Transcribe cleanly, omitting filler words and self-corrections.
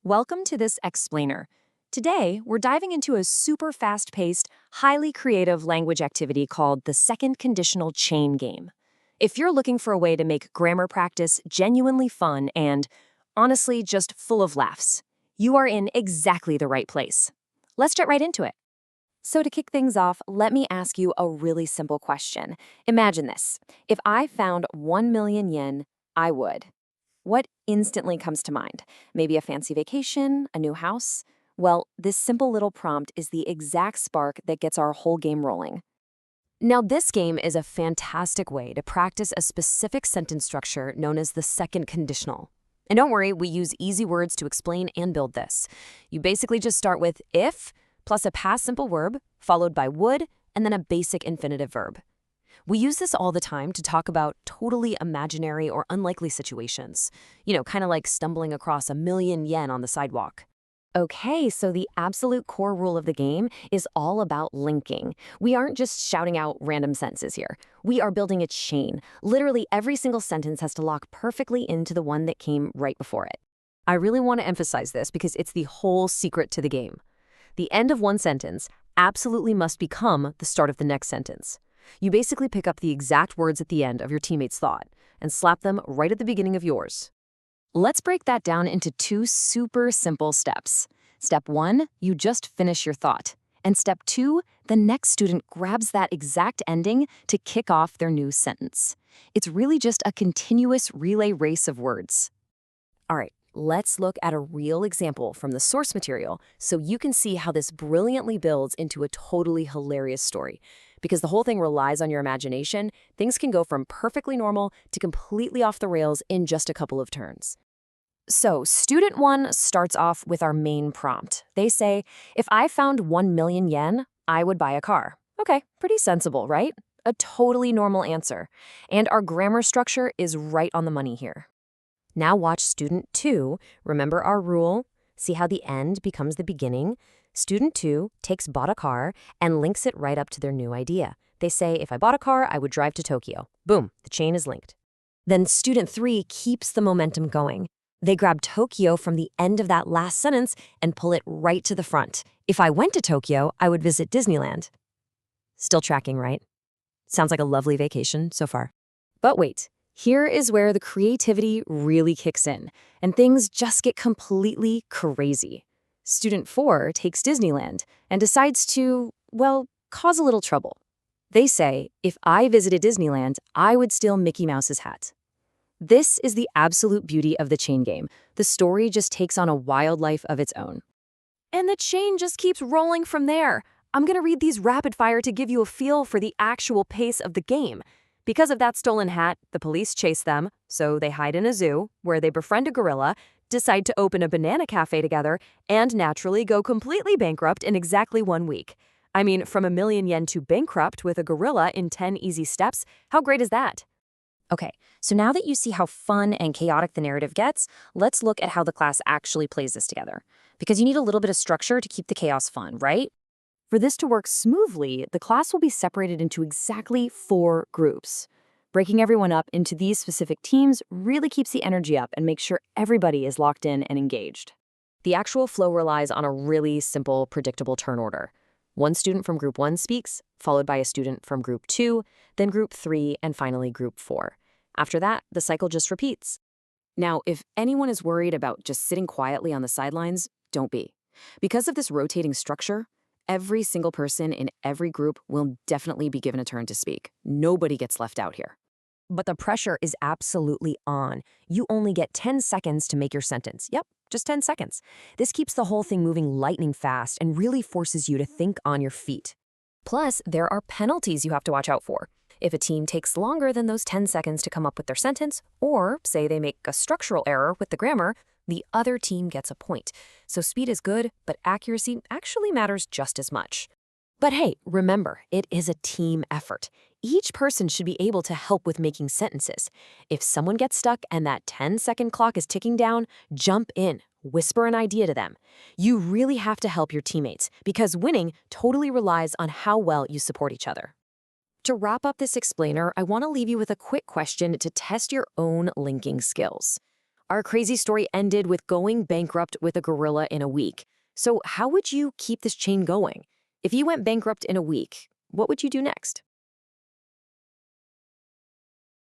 Welcome to this explainer. Today, we're diving into a super fast-paced, highly creative language activity called the second conditional chain game. If you're looking for a way to make grammar practice genuinely fun and, honestly, just full of laughs, you are in exactly the right place. Let's get right into it. So to kick things off, let me ask you a really simple question. Imagine this. If I found 1 million yen, I would. What instantly comes to mind? Maybe a fancy vacation, a new house? Well, this simple little prompt is the exact spark that gets our whole game rolling. Now, this game is a fantastic way to practice a specific sentence structure known as the second conditional. And don't worry, we use easy words to explain and build this. You basically just start with if plus a past simple verb, followed by would, and then a basic infinitive verb. We use this all the time to talk about totally imaginary or unlikely situations. Kind of like stumbling across 1 million yen on the sidewalk. Okay, so the absolute core rule of the game is all about linking. We aren't just shouting out random sentences here. We are building a chain. Literally every single sentence has to lock perfectly into the one that came right before it. I really want to emphasize this because it's the whole secret to the game. The end of one sentence absolutely must become the start of the next sentence. You basically pick up the exact words at the end of your teammate's thought and slap them right at the beginning of yours. Let's break that down into two super simple steps. Step 1, you just finish your thought. And step 2, the next student grabs that exact ending to kick off their new sentence. It's really just a continuous relay race of words. All right, let's look at a real example from the source material so you can see how this brilliantly builds into a totally hilarious story. Because the whole thing relies on your imagination, things can go from perfectly normal to completely off the rails in just a couple of turns. So, student 1 starts off with our main prompt. They say, if I found 1 million yen, I would buy a car. Okay, pretty sensible, right? A totally normal answer. And our grammar structure is right on the money here. Now watch student 2, remember our rule, see how the end becomes the beginning. Student 2 takes bought a car and links it right up to their new idea. They say, if I bought a car, I would drive to Tokyo. Boom, the chain is linked. Then student 3 keeps the momentum going. They grab Tokyo from the end of that last sentence and pull it right to the front. If I went to Tokyo, I would visit Disneyland. Still tracking, right? Sounds like a lovely vacation so far. But wait, here is where the creativity really kicks in, and things just get completely crazy. Student 4 takes Disneyland and decides to, well, cause a little trouble. They say, if I visited Disneyland, I would steal Mickey Mouse's hat. This is the absolute beauty of the chain game. The story just takes on a wild life of its own. And the chain just keeps rolling from there. I'm going to read these rapid fire to give you a feel for the actual pace of the game. Because of that stolen hat, the police chase them, so they hide in a zoo, where they befriend a gorilla, decide to open a banana cafe together, and naturally go completely bankrupt in exactly 1 week. I mean, from 1 million yen to bankrupt with a gorilla in 10 easy steps, how great is that? Okay, so now that you see how fun and chaotic the narrative gets, let's look at how the class actually plays this together. Because you need a little bit of structure to keep the chaos fun, right? For this to work smoothly, the class will be separated into exactly 4 groups. Breaking everyone up into these specific teams really keeps the energy up and makes sure everybody is locked in and engaged. The actual flow relies on a really simple, predictable turn order. One student from group 1 speaks, followed by a student from group 2, then group 3, and finally group 4. After that, the cycle just repeats. Now, if anyone is worried about just sitting quietly on the sidelines, don't be. Because of this rotating structure, every single person in every group will definitely be given a turn to speak. Nobody gets left out here. But the pressure is absolutely on. You only get 10 seconds to make your sentence. Yep, just 10 seconds. This keeps the whole thing moving lightning fast and really forces you to think on your feet. Plus, there are penalties you have to watch out for. If a team takes longer than those 10 seconds to come up with their sentence, or say they make a structural error with the grammar, the other team gets a point. So speed is good, but accuracy actually matters just as much. But hey, remember, it is a team effort. Each person should be able to help with making sentences. If someone gets stuck and that 10-second clock is ticking down, jump in, whisper an idea to them. You really have to help your teammates because winning totally relies on how well you support each other. To wrap up this explainer, I want to leave you with a quick question to test your own linking skills. Our crazy story ended with going bankrupt with a gorilla in a week. So how would you keep this chain going? If you went bankrupt in a week, what would you do next?